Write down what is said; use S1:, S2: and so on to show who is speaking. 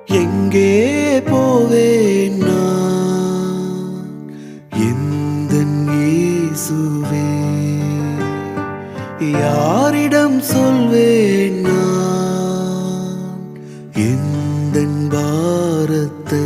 S1: எங்கே போவேன் நான் எந்தன் இயேசுவே? யாரிடம் சொல்வேன் நான் எந்தன் பாரத்தை?